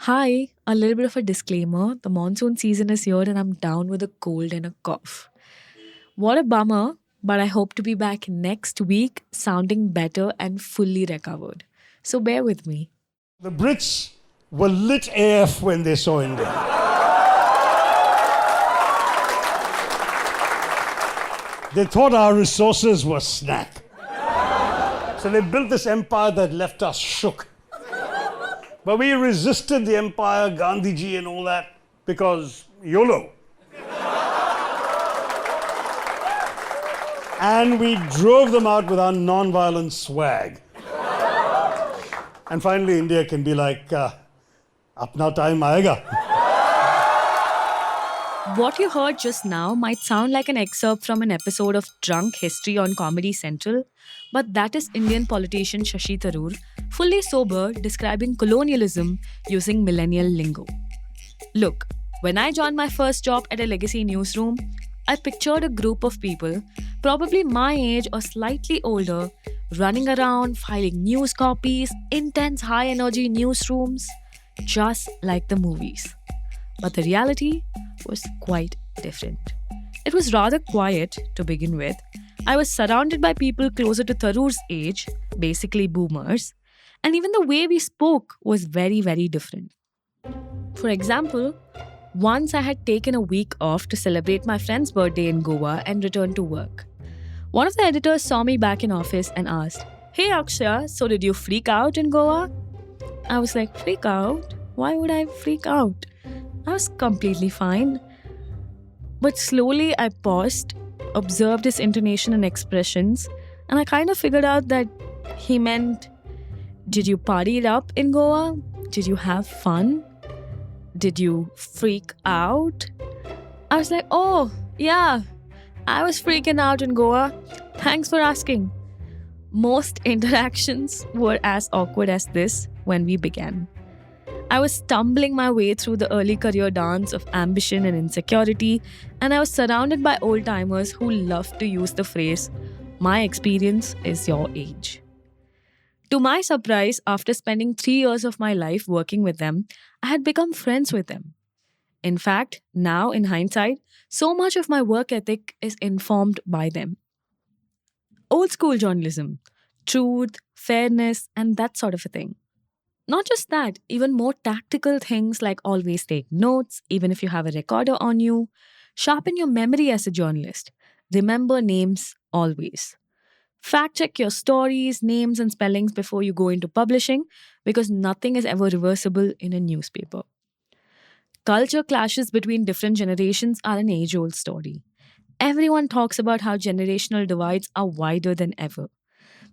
Hi, a little bit of a disclaimer. The monsoon season is here and I'm down with a cold and a cough. What a bummer, but I hope to be back next week sounding better and fully recovered. So bear with me. The Brits were lit AF when they saw India. They thought our resources were snack. So they built this empire that left us shook. But we resisted the empire, Gandhiji and all that, because YOLO. And we drove them out with our non-violent swag. And finally, India can be like, apna time aayega. What you heard just now might sound like an excerpt from an episode of Drunk History on Comedy Central, but that is Indian politician Shashi Tharoor, fully sober, describing colonialism using millennial lingo. Look, when I joined my first job at a legacy newsroom, I pictured a group of people, probably my age or slightly older, running around, filing news copies, intense high-energy newsrooms, just like the movies. But the reality was quite different. It was rather quiet to begin with. I was surrounded by people closer to Tharoor's age, basically boomers, and even the way we spoke was very, very different. For example, once I had taken a week off to celebrate my friend's birthday in Goa and returned to work. One of the editors saw me back in office and asked, "Hey Akshay, so did you freak out in Goa?" I was like, "Freak out? Why would I freak out?" I was completely fine. But slowly I paused, observed his intonation and expressions, and I kind of figured out that he meant, did you party it up in Goa? Did you have fun? Did you freak out? I was like, oh, yeah, I was freaking out in Goa. Thanks for asking. Most interactions were as awkward as this when we began. I was stumbling my way through the early career dance of ambition and insecurity, and I was surrounded by old-timers who loved to use the phrase, "My experience is your age." To my surprise, after spending 3 years of my life working with them, I had become friends with them. In fact, now in hindsight, so much of my work ethic is informed by them. Old school journalism, truth, fairness, and that sort of a thing. Not just that, even more tactical things like always take notes, even if you have a recorder on you. Sharpen your memory as a journalist. Remember names always. Fact check your stories, names, and spellings before you go into publishing because nothing is ever reversible in a newspaper. Culture clashes between different generations are an age old story. Everyone talks about how generational divides are wider than ever.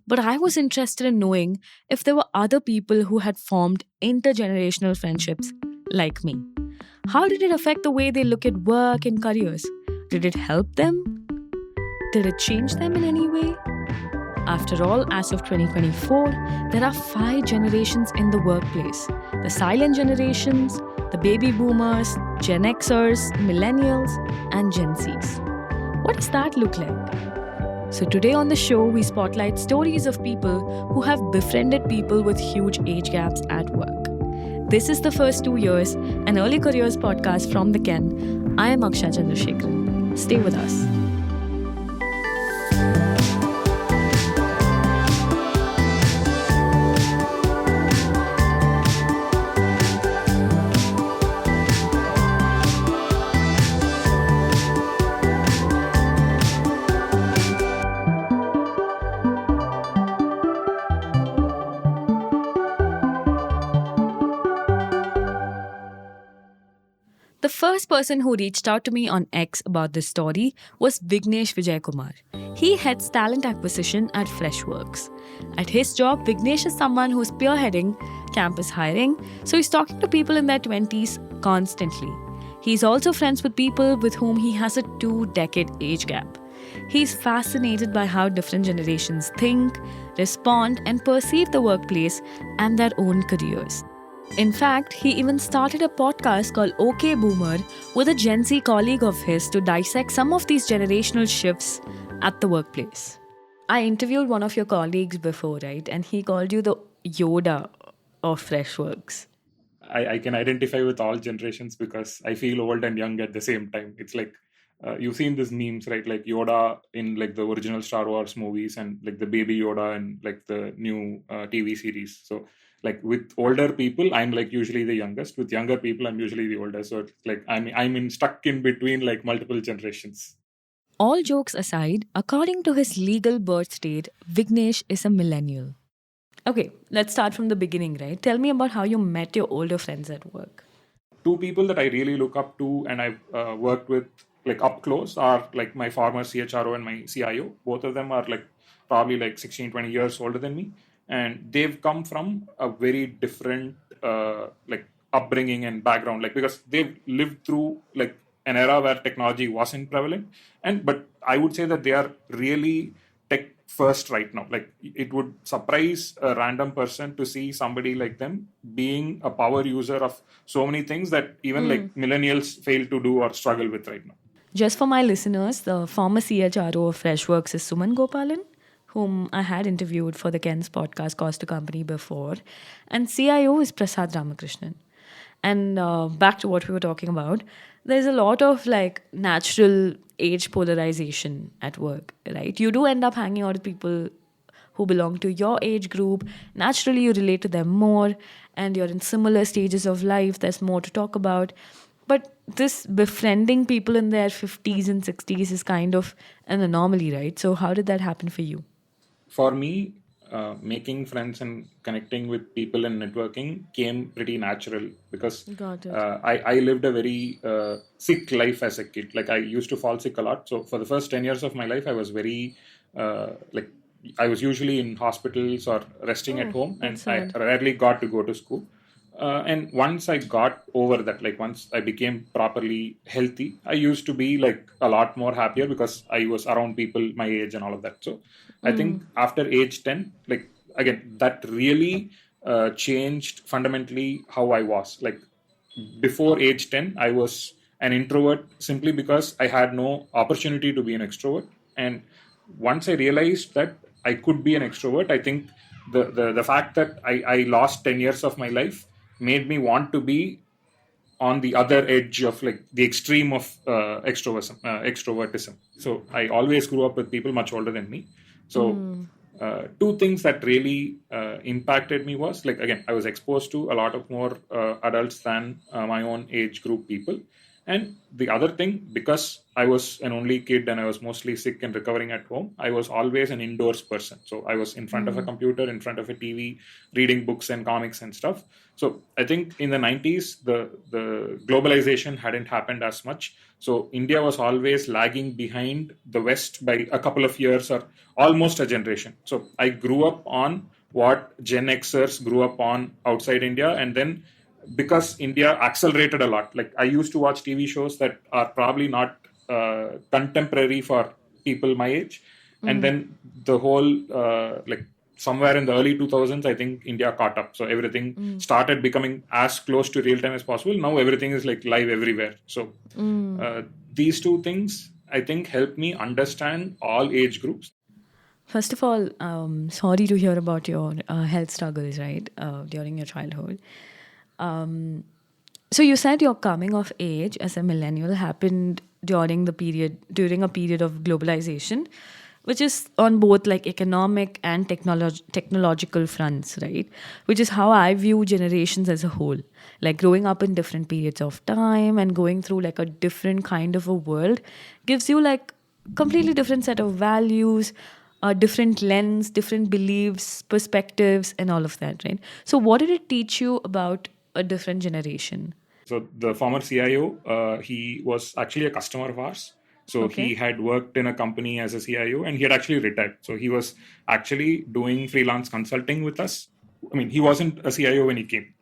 But I was interested in knowing if there were other people who had formed intergenerational friendships like me. How did it affect the way they look at work and careers? Did it help them? Did it change them in any way? After all, as of 2024, there are 5 generations in the workplace. The silent generations, the baby boomers, Gen Xers, millennials, and Gen Zs. What does that look like? So today on the show, we spotlight stories of people who have befriended people with huge age gaps at work. This is The First 2 Years, an early careers podcast from the Ken. I am Akshay Chandrasekharan. Stay with us. The first person who reached out to me on X about this story was Vignesh Vijay Kumar. He heads talent acquisition at Freshworks. At his job, Vignesh is someone who's spearheading campus hiring, so he's talking to people in their 20s constantly. He's also friends with people with whom he has a 2-decade age gap. He's fascinated by how different generations think, respond, and perceive the workplace and their own careers. In fact, he even started a podcast called OK Boomer with a Gen Z colleague of his to dissect some of these generational shifts at the workplace. I interviewed one of your colleagues before, right? And he called you the Yoda of Freshworks. I can identify with all generations because I feel old and young at the same time. It's like you've seen these memes, right? Like Yoda in like the original Star Wars movies, and like the baby Yoda in like the new TV series. So like with older people, I'm like usually the youngest. With younger people, I'm usually the oldest. So it's like stuck in between like multiple generations. All jokes aside, according to his legal birth date, Vignesh is a millennial. Okay, let's start from the beginning, right? Tell me about how you met your older friends at work. Two people that I really look up to and I've worked with like up close are like my former CHRO and my CIO. Both of them are like probably like 16, 20 years older than me. And they've come from a very different like upbringing and background, like because they've lived through like an era where technology wasn't prevalent. But I would say that they are really tech first right now. Like it would surprise a random person to see somebody like them being a power user of so many things that even like millennials fail to do or struggle with right now. Just for my listeners, the former CHRO of Freshworks is Suman Gopalan, whom I had interviewed for the Ken's podcast, Cost to Company, before. And CIO is Prasad Ramakrishnan. And back to what we were talking about, there's a lot of like natural age polarization at work, right? You do end up hanging out with people who belong to your age group. Naturally, you relate to them more, and you're in similar stages of life. There's more to talk about. But this befriending people in their 50s and 60s is kind of an anomaly, right? So, how did that happen for you? For me, making friends and connecting with people and networking came pretty natural because Got it. I lived a very sick life as a kid. Like I used to fall sick a lot. So for the first 10 years of my life, I was very like I was usually in hospitals or resting at home, and that's I sad. rarely got to go to school. And once I got over that, like once I became properly healthy, I used to be like a lot more happier because I was around people my age and all of that. So I think after age 10, like again, that really changed fundamentally how I was. Like before age 10, I was an introvert simply because I had no opportunity to be an extrovert. And once I realized that I could be an extrovert, I think the fact that I lost 10 years of my life made me want to be on the other edge of like the extreme of extrovertism. So I always grew up with people much older than me. So two things that really impacted me was like again I was exposed to a lot of more adults than my own age group people. And the other thing, because I was an only kid and I was mostly sick and recovering at home, I was always an indoors person. So I was in front of a computer, in front of a TV, reading books and comics and stuff. So I think in the 90s, the globalization hadn't happened as much. So India was always lagging behind the West by a couple of years or almost a generation. So I grew up on what Gen Xers grew up on outside India, and then because India accelerated a lot. Like I used to watch TV shows that are probably not contemporary for people my age, and then the whole like somewhere in the early 2000s, I think India caught up. So everything started becoming as close to real time as possible. Now everything is like live everywhere. So these two things I think help me understand all age groups. First of all, sorry to hear about your health struggles, right, during your childhood. So you said your coming of age as a millennial happened during a period of globalization, which is on both like economic and technological fronts, right? Which is how I view generations as a whole. Like growing up in different periods of time and going through like a different kind of a world gives you like completely different set of values, a different lens, different beliefs, perspectives, and all of that, right? So what did it teach you about a different generation? So the former CIO, he was actually a customer of ours. So he Okay. had worked in a company as a CIO and he had actually retired. So he was actually doing freelance consulting with us. I mean, he wasn't a CIO when he came.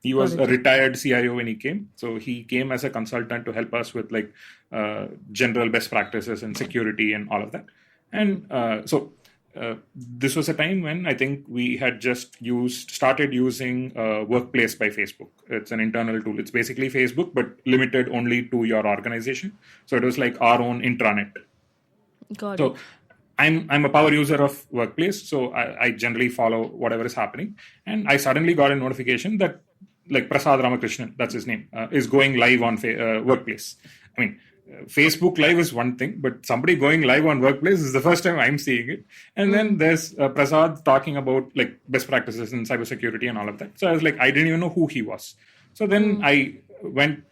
He Got was a it. retired CIO when he came. So he came as a consultant to help us with like general best practices and security and all of that. And this was a time when I think we had just started using Workplace by Facebook. It's an internal tool. It's basically Facebook, but limited only to your organization. So it was like our own intranet. Got So it. I'm a power user of Workplace, so I generally follow whatever is happening. And I suddenly got a notification that like Prasad Ramakrishnan, that's his name, is going live on Workplace. I mean, Facebook Live is one thing, but somebody going live on Workplace is the first time I'm seeing it. And then there's Prasad talking about like best practices in cybersecurity and all of that. So I was like, I didn't even know who he was. So then I went.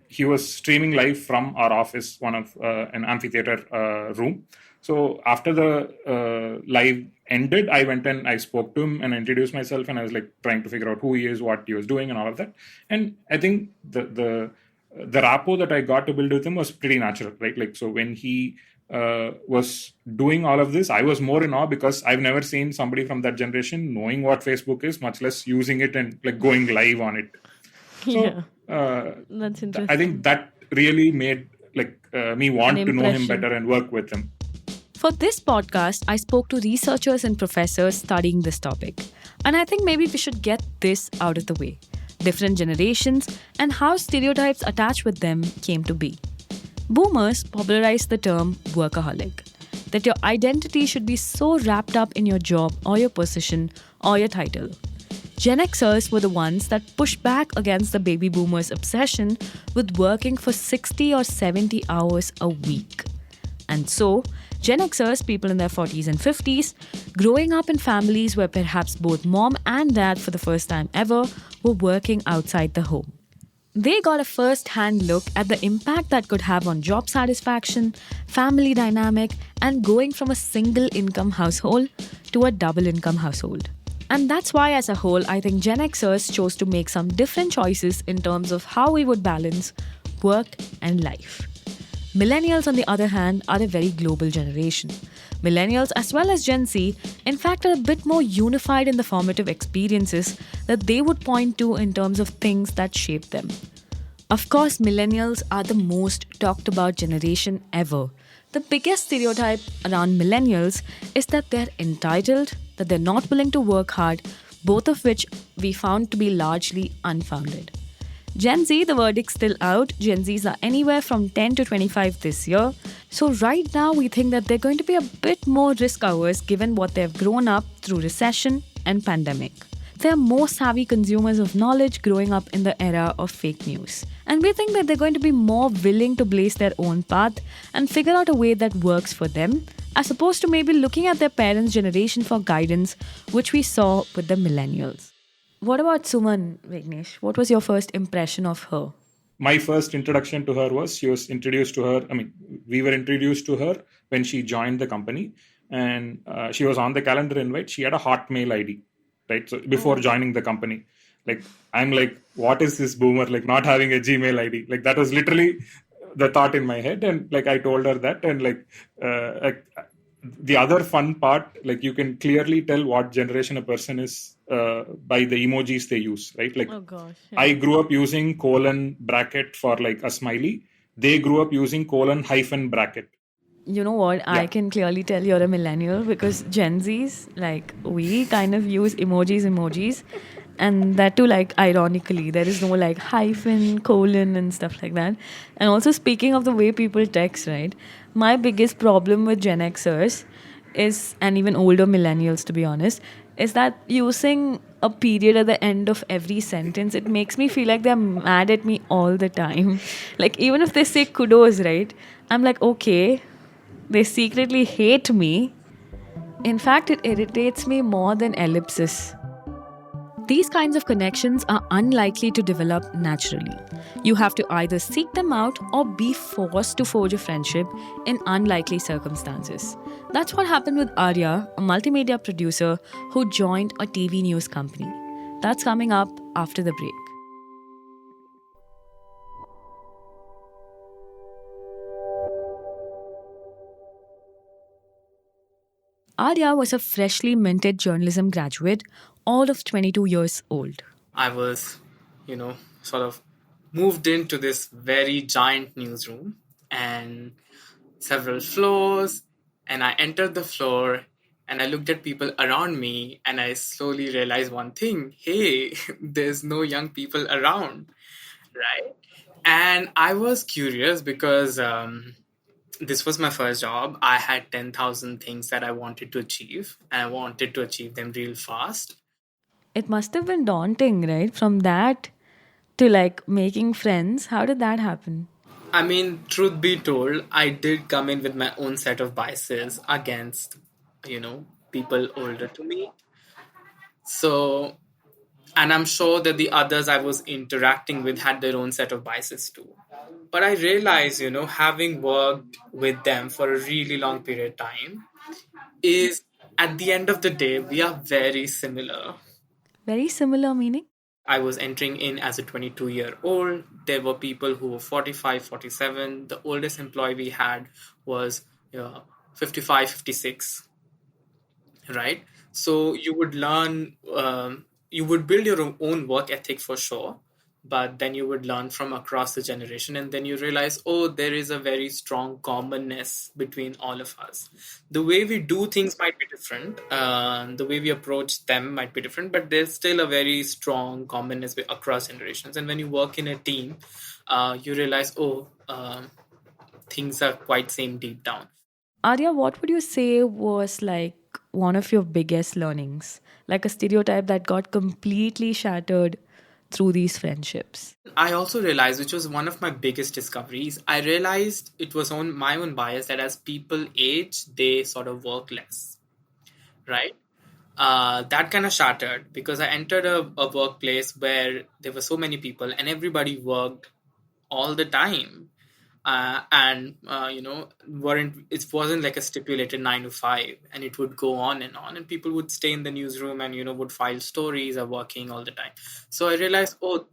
He was streaming live from our office, one of an amphitheater room. So after the live ended, I went and I spoke to him and introduced myself, and I was like trying to figure out who he is, what he was doing, and all of that. And I think the rapport that I got to build with him was pretty natural, right? Like, so when he was doing all of this, I was more in awe because I've never seen somebody from that generation knowing what Facebook is, much less using it and like going live on it. So That's interesting. I think that really made like me want to know him better and work with him. For this podcast, I spoke to researchers and professors studying this topic. And I think maybe we should get this out of the way. Different generations and how stereotypes attached with them came to be. Boomers popularized the term workaholic, that your identity should be so wrapped up in your job or your position or your title. Gen Xers were the ones that pushed back against the baby boomers' obsession with working for 60 or 70 hours a week. And so, Gen Xers, people in their 40s and 50s, growing up in families where perhaps both mom and dad for the first time ever were working outside the home. They got a first-hand look at the impact that could have on job satisfaction, family dynamic, and going from a single-income household to a double-income household. And that's why, as a whole, I think Gen Xers chose to make some different choices in terms of how we would balance work and life. Millennials, on the other hand, are a very global generation. Millennials, as well as Gen Z, in fact, are a bit more unified in the formative experiences that they would point to in terms of things that shaped them. Of course, millennials are the most talked about generation ever. The biggest stereotype around millennials is that they're entitled, that they're not willing to work hard, both of which we found to be largely unfounded. Gen Z, the verdict's still out. Gen Zs are anywhere from 10 to 25 this year. So right now, we think that they're going to be a bit more risk-averse given what they've grown up through recession and pandemic. They're more savvy consumers of knowledge growing up in the era of fake news. And we think that they're going to be more willing to blaze their own path and figure out a way that works for them, as opposed to maybe looking at their parents' generation for guidance, which we saw with the millennials. What about Suman, Vignesh? What was your first impression of her? My first introduction to her was we were introduced to her when she joined the company, and she was on the calendar invite. She had a Hotmail ID, right? So before joining the company, like, I'm like, what is this boomer, like, not having a Gmail ID? Like, that was literally the thought in my head. And like, I told her that, and the other fun part, like, you can clearly tell what generation a person is by the emojis they use, right? Like, Oh gosh. Yeah. I grew up using colon bracket for like a smiley. They grew up using colon hyphen bracket. You know what? I can clearly tell you're a millennial because Gen Zs, like, we kind of use emojis. And that too, like, ironically, there is no like hyphen, colon and stuff like that. And also, speaking of the way people text, right? My biggest problem with Gen Xers is, and even older millennials to be honest, is that using a period at the end of every sentence, it makes me feel like they're mad at me all the time. Like, even if they say kudos, right? I'm like, okay, they secretly hate me. In fact, it irritates me more than ellipsis. These kinds of connections are unlikely to develop naturally. You have to either seek them out or be forced to forge a friendship in unlikely circumstances. That's what happened with Arya, a multimedia producer who joined a TV news company. That's coming up after the break. Arya was a freshly minted journalism graduate, all of 22 years old. I was, sort of moved into this very giant newsroom and several floors. And I entered the floor and I looked at people around me and I slowly realized one thing. Hey, there's no young people around, right? And I was curious because this was my first job. I had 10,000 things that I wanted to achieve and I wanted to achieve them real fast. It must have been daunting, right? From that to like making friends, how did that happen? I mean, truth be told, I did come in with my own set of biases against, people older to me. So, and I'm sure that the others I was interacting with had their own set of biases too. But I realized, having worked with them for a really long period of time, is at the end of the day, we are very similar. Very similar meaning? I was entering in as a 22-year-old. There were people who were 45, 47. The oldest employee we had was 55, 56, right? So you would learn, you would build your own work ethic for sure, but then you would learn from across the generation, and then you realize, oh, there is a very strong commonness between all of us. The way we do things might be different, the way we approach them might be different, but there's still a very strong commonness across generations. And when you work in a team, you realize, oh, things are quite same deep down. Arya, what would you say was like one of your biggest learnings? Like a stereotype that got completely shattered through these friendships? I also realized, which was one of my biggest discoveries, I realized it was on my own bias that as people age, they sort of work less, right? That kind of shattered because I entered a workplace where there were so many people and everybody worked all the time. And weren't it wasn't like a stipulated 9 to 5, and it would go on, and people would stay in the newsroom and would file stories or working all the time. So I realized, oh,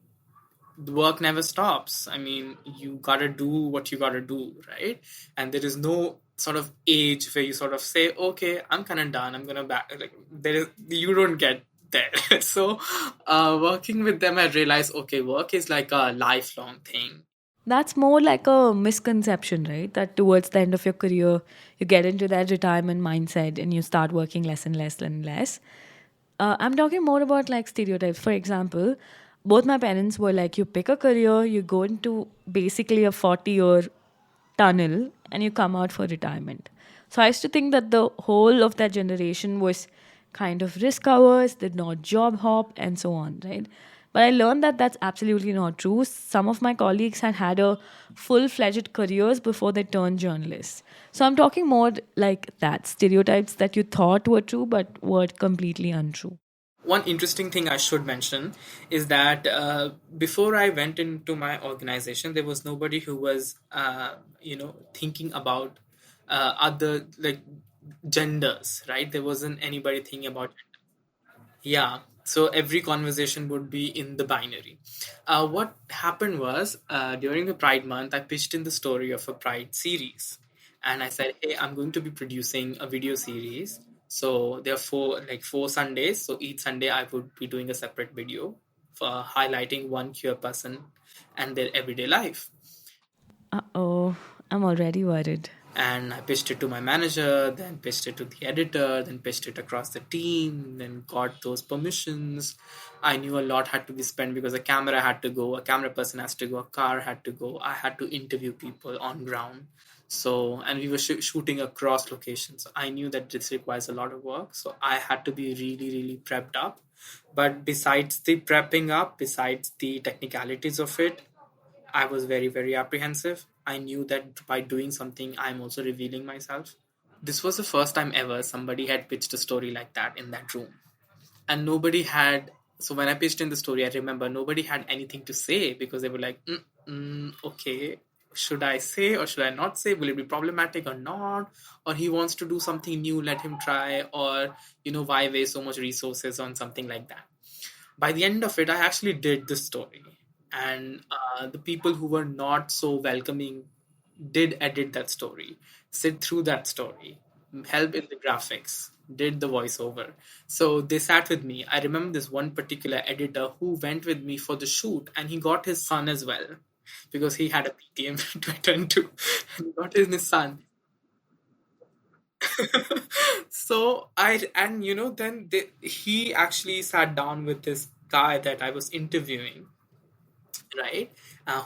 the work never stops. I mean, you gotta do what you gotta do, right? And there is no sort of age where you sort of say, okay, I'm kind of done, I'm gonna back. Like, there is, you don't get there. So working with them, I realized, okay, work is like a lifelong thing. That's more like a misconception, right? That towards the end of your career, you get into that retirement mindset and you start working less and less and less. I'm talking more about like stereotypes. For example, both my parents were like, you pick a career, you go into basically a 40-year tunnel and you come out for retirement. So I used to think that the whole of that generation was kind of risk averse, did not job hop, and so on, right? But I learned that that's absolutely not true. Some of my colleagues had had a full fledged careers before they turned journalists. So I'm talking more like that stereotypes that you thought were true but were completely untrue. One interesting thing I should mention is that before I went into my organization, there was nobody who was, thinking about other like genders, right? There wasn't anybody thinking about. Yeah, so every conversation would be in the binary. What happened was during the Pride month, I pitched in the story of a Pride series, and I said, "Hey, I'm going to be producing a video series. So there are four Sundays. So each Sunday, I would be doing a separate video for highlighting one queer person and their everyday life." Uh oh, I'm already worried. And I pitched it to my manager, then pitched it to the editor, then pitched it across the team, then got those permissions. I knew a lot had to be spent because a camera had to go, a camera person has to go, a car had to go. I had to interview people on ground. So, and we were shooting across locations. I knew that this requires a lot of work. So I had to be really, really prepped up. But besides the prepping up, besides the technicalities of it, I was very, very apprehensive. I knew that by doing something, I'm also revealing myself. This was the first time ever somebody had pitched a story like that in that room. And nobody had. So when I pitched in the story, I remember nobody had anything to say because they were like, okay, should I say or should I not say? Will it be problematic or not? Or he wants to do something new, let him try. Or, why waste so much resources on something like that? By the end of it, I actually did the story. And the people who were not so welcoming did edit that story, sit through that story, help in the graphics, did the voiceover. So they sat with me. I remember this one particular editor who went with me for the shoot, and he got his son as well because he had a PTM to attend to. And he got his son. So then he actually sat down with this guy that I was interviewing, right?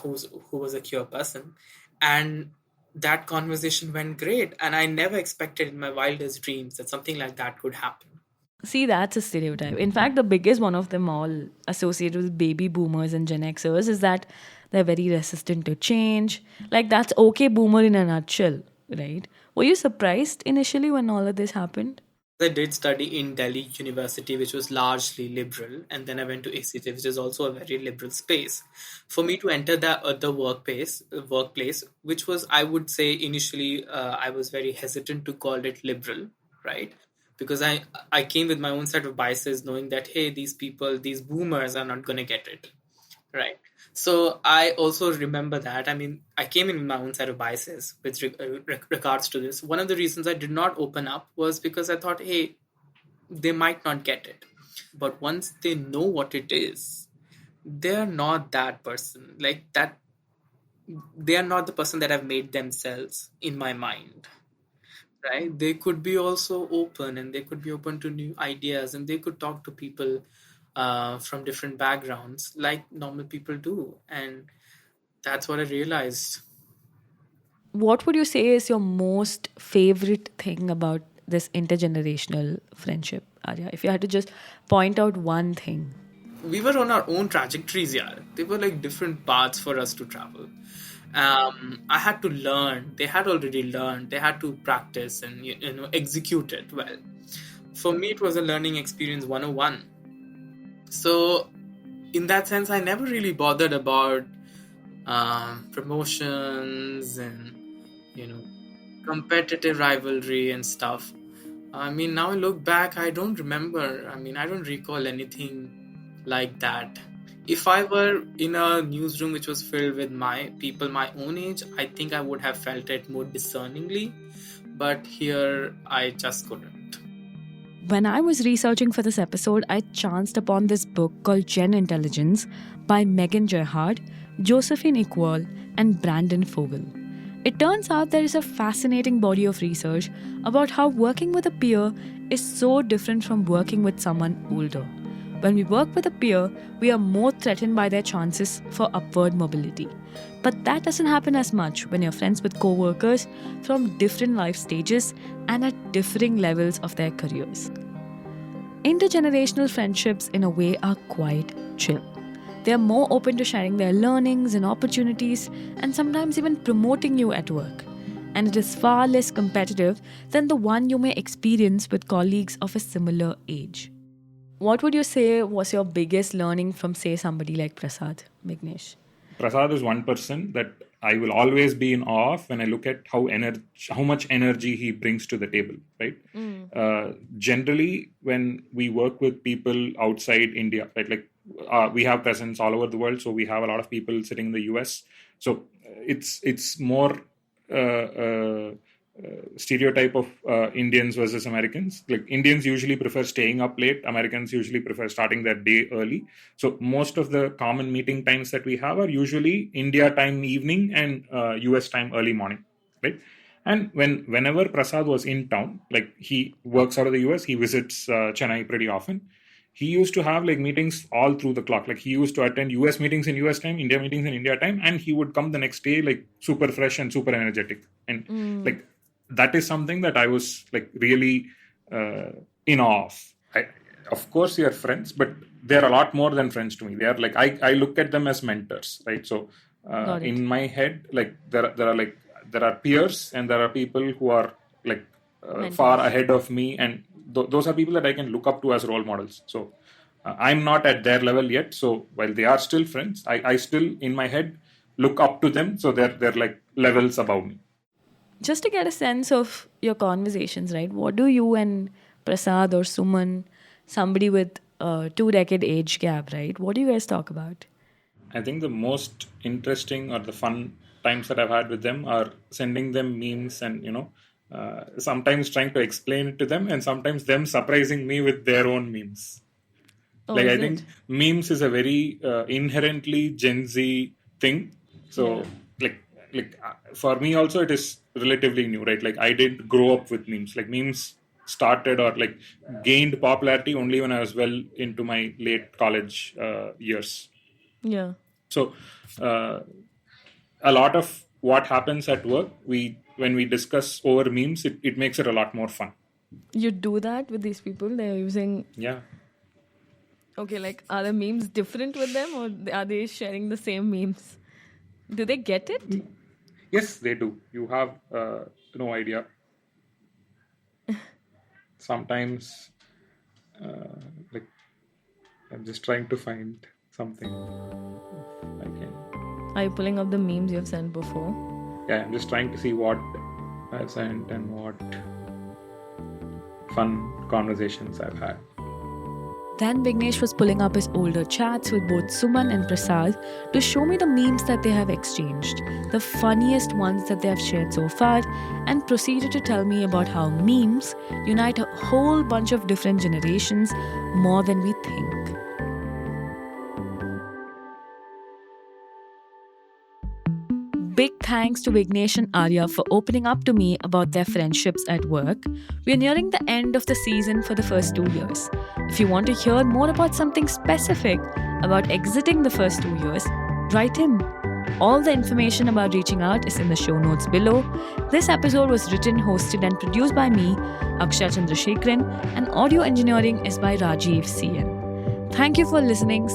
Who was a queer person, and that conversation went great. And I never expected in my wildest dreams that something like that could happen. See, that's a stereotype. In fact, the biggest one of them all associated with baby boomers and Gen Xers is that they're very resistant to change. Like, that's okay boomer in a nutshell, right? Were you surprised initially when all of this happened? I did study in Delhi University, which was largely liberal, and then I went to ACT, which is also a very liberal space. For me to enter the workplace, which was, I would say, initially, I was very hesitant to call it liberal, right? Because I came with my own set of biases, knowing that hey, these people, these boomers, are not going to get it, right? So I also remember that. I mean, I came in with my own set of biases with regards to this. One of the reasons I did not open up was because I thought, hey, they might not get it. But once they know what it is, they're not that person. Like that, they are not the person that have made themselves in my mind, right? They could be also open, and they could be open to new ideas, and they could talk to people from different backgrounds like normal people do. And that's what I realized. What would you say is your most favorite thing about this intergenerational friendship, Arya? If you had to just point out one thing. We were on our own trajectories, yeah. They were like different paths for us to travel. I had to learn. They had already learned. They had to practice and execute it well. For me, it was a learning experience 101. So, in that sense, I never really bothered about promotions and you know competitive rivalry and stuff. I mean, now I look back, I don't remember. I mean, I don't recall anything like that. If I were in a newsroom which was filled with my people my own age, I think I would have felt it more discerningly. But here, I just couldn't. When I was researching for this episode, I chanced upon this book called Gen Intelligence by Megan Gerhard, Josephine Equal, and Brandon Fogel. It turns out there is a fascinating body of research about how working with a peer is so different from working with someone older. When we work with a peer, we are more threatened by their chances for upward mobility. But that doesn't happen as much when you're friends with co-workers from different life stages and at differing levels of their careers. Intergenerational friendships, in a way, are quite chill. They are more open to sharing their learnings and opportunities and sometimes even promoting you at work. And it is far less competitive than the one you may experience with colleagues of a similar age. What would you say was your biggest learning from, say, somebody like Prasad, Vignesh? Prasad is one person that I will always be in awe of when I look at how much energy he brings to the table. Right. Generally, when we work with people outside India, right, like we have presence all over the world, so we have a lot of people sitting in the US. So it's more stereotype of Indians versus Americans. Like Indians usually prefer staying up late. Americans usually prefer starting their day early. So most of the common meeting times that we have are usually India time evening and US time early morning, right? And whenever Prasad was in town, like he works out of the US, he visits Chennai pretty often. He used to have like meetings all through the clock. Like he used to attend US meetings in US time, India meetings in India time, and he would come the next day like super fresh and super energetic. And like that is something that I was like really in awe of. Of course, we are friends, but they're a lot more than friends to me. They are like I look at them as mentors, right? So in my head, like there are peers and there are people who are like far ahead of me, and those are people that I can look up to as role models. So I'm not at their level yet. So while they are still friends, I still in my head look up to them. So they're like levels above me. Just to get a sense of your conversations, right? What do you and Prasad or Suman, somebody with a 2-decade age gap, right? What do you guys talk about? I think the most interesting or the fun times that I've had with them are sending them memes and, sometimes trying to explain it to them and sometimes them surprising me with their own memes. Oh, Like, is I it? think memes is a very inherently Gen Z thing. So, for me also, it is relatively new, right? Like, I didn't grow up with memes. Like, memes started or like gained popularity only when I was well into my late college years. Yeah. So, a lot of what happens at work, when we discuss over memes, it makes it a lot more fun. You do that with these people? They're using. Yeah. Okay, like, are the memes different with them or are they sharing the same memes? Do they get it? Yes, they do. You have no idea. Sometimes, like, I'm just trying to find something. If I can. Are you pulling up the memes you've sent before? Yeah, I'm just trying to see what I've sent and what fun conversations I've had. Then Vignesh was pulling up his older chats with both Suman and Prasad to show me the memes that they have exchanged, the funniest ones that they have shared so far, and proceeded to tell me about how memes unite a whole bunch of different generations more than we think. Big thanks to Vignesh and Arya for opening up to me about their friendships at work. We're nearing the end of the season for the first 2 years. If you want to hear more about something specific about exiting the first 2 years, write in. All the information about reaching out is in the show notes below. This episode was written, hosted, and produced by me, Akshay Chandrasekharan, and audio engineering is by Rajiv CN. Thank you for listening.